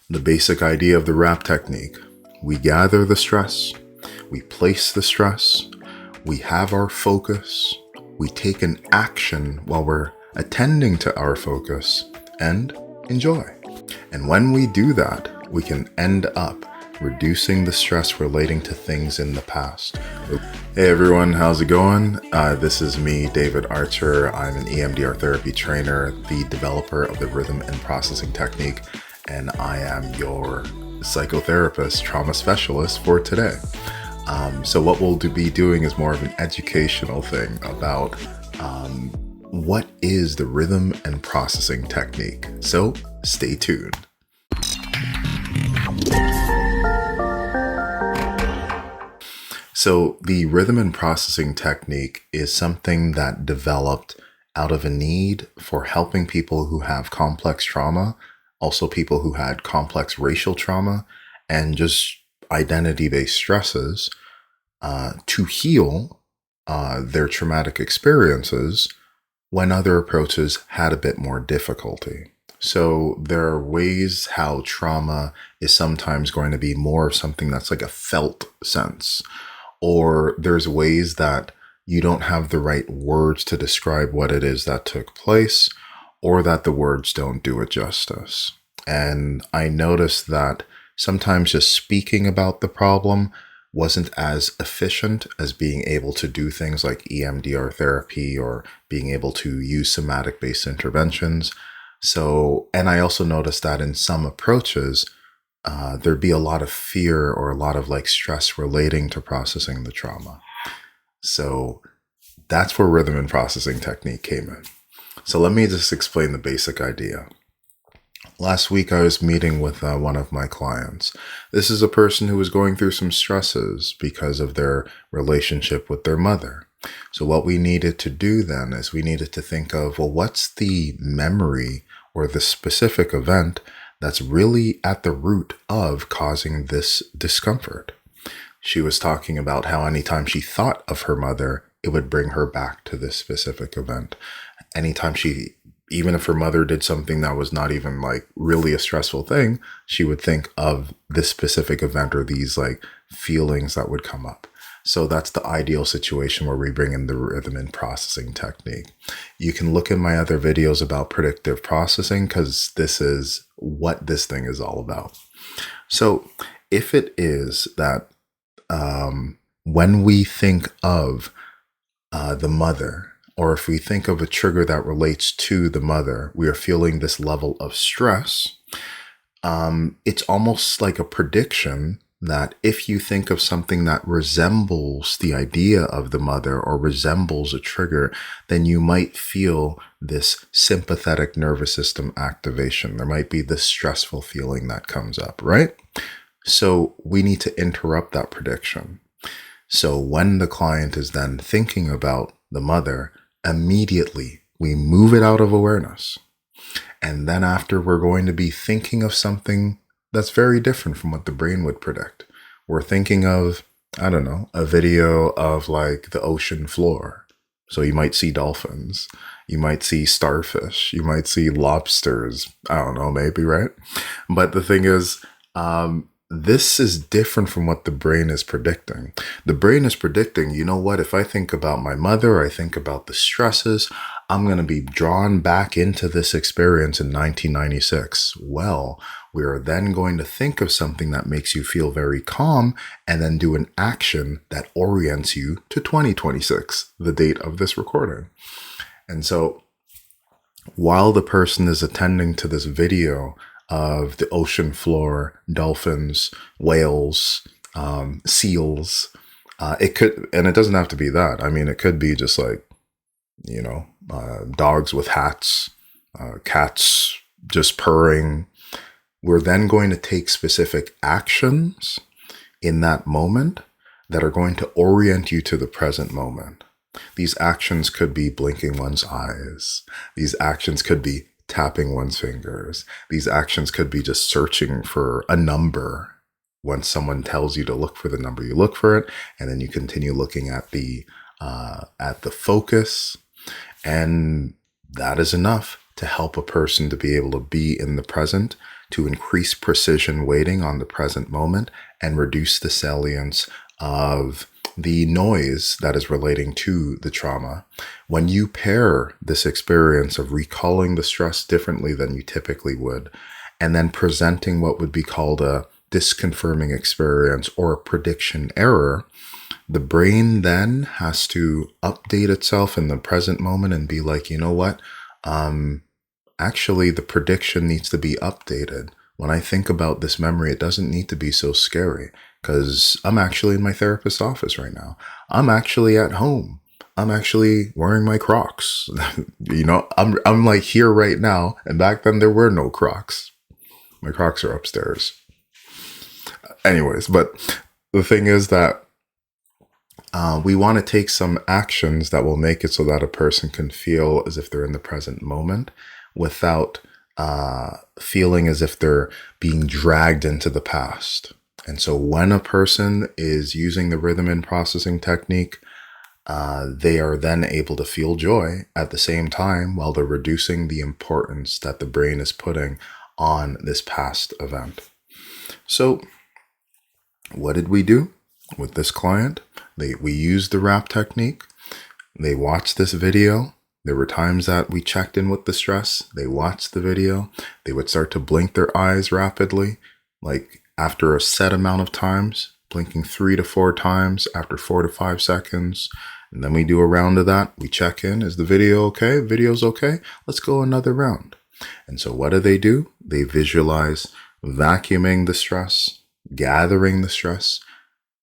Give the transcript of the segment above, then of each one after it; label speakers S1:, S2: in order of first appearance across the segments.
S1: The basic idea of the wrap technique. We gather the stress, we place the stress, we have our focus, we take an action while we're attending to our focus, and enjoy. And when we do that, we can end up reducing the stress relating to things in the past. Hey everyone, how's it going? This is me, David Archer. I'm an EMDR therapy trainer, the developer of the rhythm and processing technique, and I am your psychotherapist, trauma specialist for today. So what we'll be doing is more of an educational thing about what is the rhythm and processing technique. So stay tuned. So the rhythm and processing technique is something that developed out of a need for helping people who have complex trauma, also people who had complex racial trauma, and just identity-based stresses to heal their traumatic experiences when other approaches had a bit more difficulty. So there are ways how trauma is sometimes going to be more of something that's like a felt sense, or there's ways that you don't have the right words to describe what it is that took place, or that the words don't do it justice. And I noticed that sometimes just speaking about the problem wasn't as efficient as being able to do things like EMDR therapy or being able to use somatic-based interventions. So, and I also noticed that in some approaches, there'd be a lot of fear or a lot of like stress relating to processing the trauma. So that's where rhythm and processing technique came in. So let me just explain the basic idea. Last week, I was meeting with one of my clients. This is a person who was going through some stresses because of their relationship with their mother. So what we needed to do then is we needed to think of, well, what's the memory or the specific event that's really at the root of causing this discomfort? She was talking about how anytime she thought of her mother, it would bring her back to this specific event. Anytime even if her mother did something that was not even like really a stressful thing, she would think of this specific event or these like feelings that would come up. So that's the ideal situation where we bring in the rhythm and processing technique. You can look at my other videos about predictive processing because this is what this thing is all about. So if it is that when we think of the mother, or if we think of a trigger that relates to the mother, we are feeling this level of stress. It's almost like a prediction that if you think of something that resembles the idea of the mother or resembles a trigger, then you might feel this sympathetic nervous system activation. There might be this stressful feeling that comes up, right? So we need to interrupt that prediction. So when the client is then thinking about the mother, immediately we move it out of awareness. And then after, we're going to be thinking of something that's very different from what the brain would predict. We're thinking of, I don't know, a video of like the ocean floor. So you might see dolphins, you might see starfish, you might see lobsters. I don't know, maybe, right? But the thing is, this is different from what the brain is predicting. The brain is predicting, you know what, if I think about my mother, I think about the stresses, I'm going to be drawn back into this experience in 1996. Well, we are then going to think of something that makes you feel very calm and then do an action that orients you to 2026, the date of this recording. And so while the person is attending to this video of the ocean floor, dolphins, whales, seals. It could, and it doesn't have to be that. I mean, it could be just like, you know, dogs with hats, cats just purring. We're then going to take specific actions in that moment that are going to orient you to the present moment. These actions could be blinking one's eyes. These actions could be tapping one's fingers. These actions could be just searching for a number. Once someone tells you to look for the number, you look for it, and then you continue looking at the focus, and that is enough to help a person to be able to be in the present to increase precision weighting on the present moment and reduce the salience of the noise that is relating to the trauma. When you pair this experience of recalling the stress differently than you typically would, and then presenting what would be called a disconfirming experience or a prediction error, the brain then has to update itself in the present moment and be like, you know what? Actually, the prediction needs to be updated. When I think about this memory, it doesn't need to be so scary because I'm actually in my therapist's office right now. I'm actually at home. I'm actually wearing my Crocs. I'm like here right now. And back then there were no Crocs. My Crocs are upstairs. Anyways, but the thing is that we want to take some actions that will make it so that a person can feel as if they're in the present moment without feeling as if they're being dragged into the past. And so when a person is using the rhythm and processing technique, they are then able to feel joy at the same time while they're reducing the importance that the brain is putting on this past event. So what did we do with this client? We used the wrap technique. They watched this video. There were times that we checked in with the stress. They watched the video. They would start to blink their eyes rapidly, like after a set amount of times, blinking 3 to 4 times after 4 to 5 seconds. And then we do a round of that. We check in. Is the video okay? Video's okay. Let's go another round. And so what do? They visualize vacuuming the stress, gathering the stress,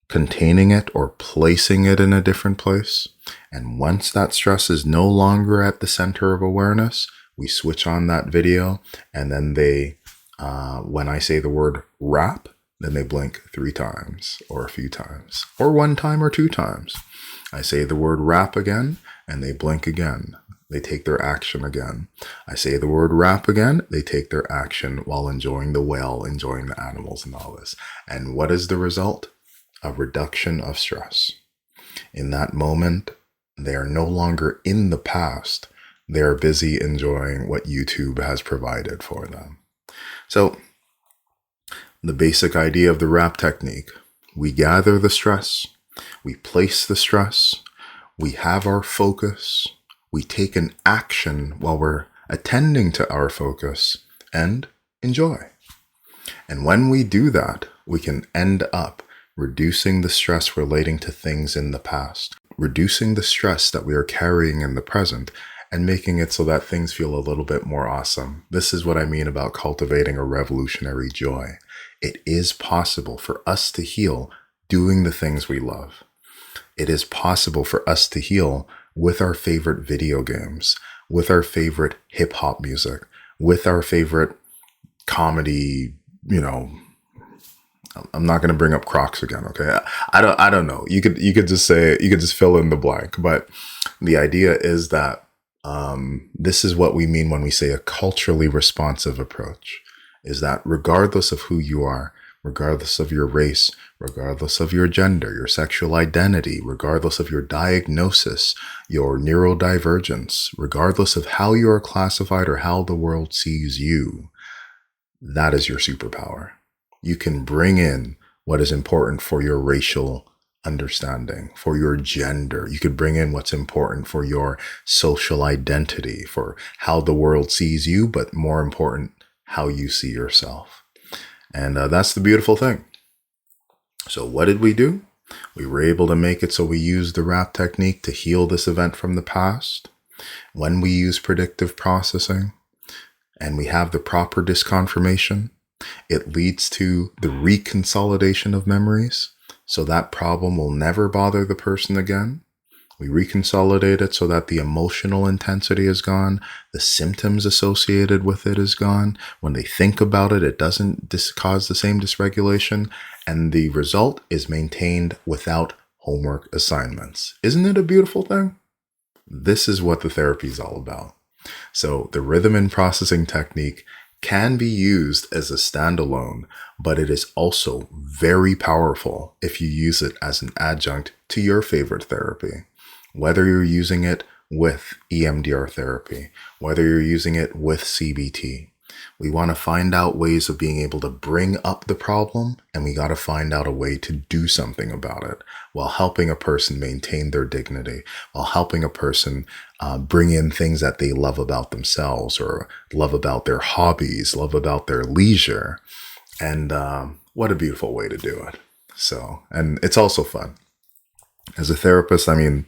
S1: containing it or placing it in a different place. And once that stress is no longer at the center of awareness, we switch on that video. And then they, when I say the word wrap, then they blink 3 times or a few times or 1 time or 2 times. I say the word wrap again and they blink again. They take their action again. I say the word wrap again. They take their action while enjoying the whale, enjoying the animals and all this. And what is the result? A reduction of stress. In that moment, they are no longer in the past. They are busy enjoying what YouTube has provided for them. So the basic idea of the wrap technique, we gather the stress, we place the stress, we have our focus, we take an action while we're attending to our focus and enjoy. And when we do that, we can end up reducing the stress relating to things in the past, reducing the stress that we are carrying in the present, and making it so that things feel a little bit more awesome. This is what I mean about cultivating a revolutionary joy. It is possible for us to heal doing the things we love. It is possible for us to heal with our favorite video games, with our favorite hip hop music, with our favorite comedy, I'm not going to bring up Crocs again. Okay. I don't know. You could just say, you could just fill in the blank, but the idea is that, this is what we mean when we say a culturally responsive approach, is that regardless of who you are, regardless of your race, regardless of your gender, your sexual identity, regardless of your diagnosis, your neurodivergence, regardless of how you are classified or how the world sees you, that is your superpower. You can bring in what is important for your racial understanding, for your gender. You could bring in what's important for your social identity, for how the world sees you, but more important, how you see yourself. And that's the beautiful thing. So what did we do? We were able to make it so we used the wrap technique to heal this event from the past. When we use predictive processing and we have the proper disconfirmation, it leads to the reconsolidation of memories. So that problem will never bother the person again. We reconsolidate it so that the emotional intensity is gone. The symptoms associated with it is gone. When they think about it, it doesn't cause the same dysregulation. And the result is maintained without homework assignments. Isn't it a beautiful thing? This is what the therapy is all about. So the rhythm and processing technique can be used as a standalone, but it is also very powerful if you use it as an adjunct to your favorite therapy. Whether you're using it with EMDR therapy, whether you're using it with CBT, We want to find out ways of being able to bring up the problem, and we got to find out a way to do something about it while helping a person maintain their dignity, while helping a person bring in things that they love about themselves or love about their hobbies, love about their leisure. And what a beautiful way to do it. So, and it's also fun. As a therapist, I mean,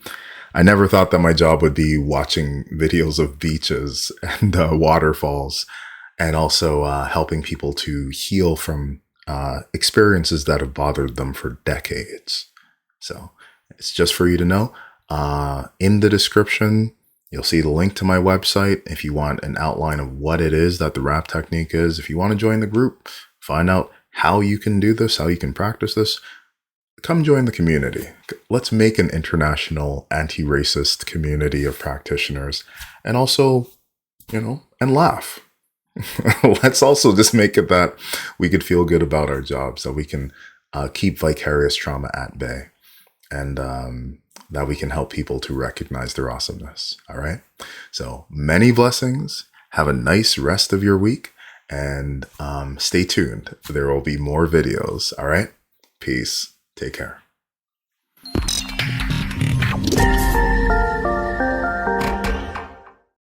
S1: I never thought that my job would be watching videos of beaches and waterfalls, and also helping people to heal from experiences that have bothered them for decades. So it's just for you to know. In the description, you'll see the link to my website if you want an outline of what it is that the RAP technique is. If you want to join the group, find out how you can do this, how you can practice this, come join the community. Let's make an international anti-racist community of practitioners, and also, and laugh. Let's also just make it that we could feel good about our jobs, that we can keep vicarious trauma at bay, and that we can help people to recognize their awesomeness. All right. So many blessings. Have a nice rest of your week, and stay tuned. There will be more videos. All right. Peace. Take care.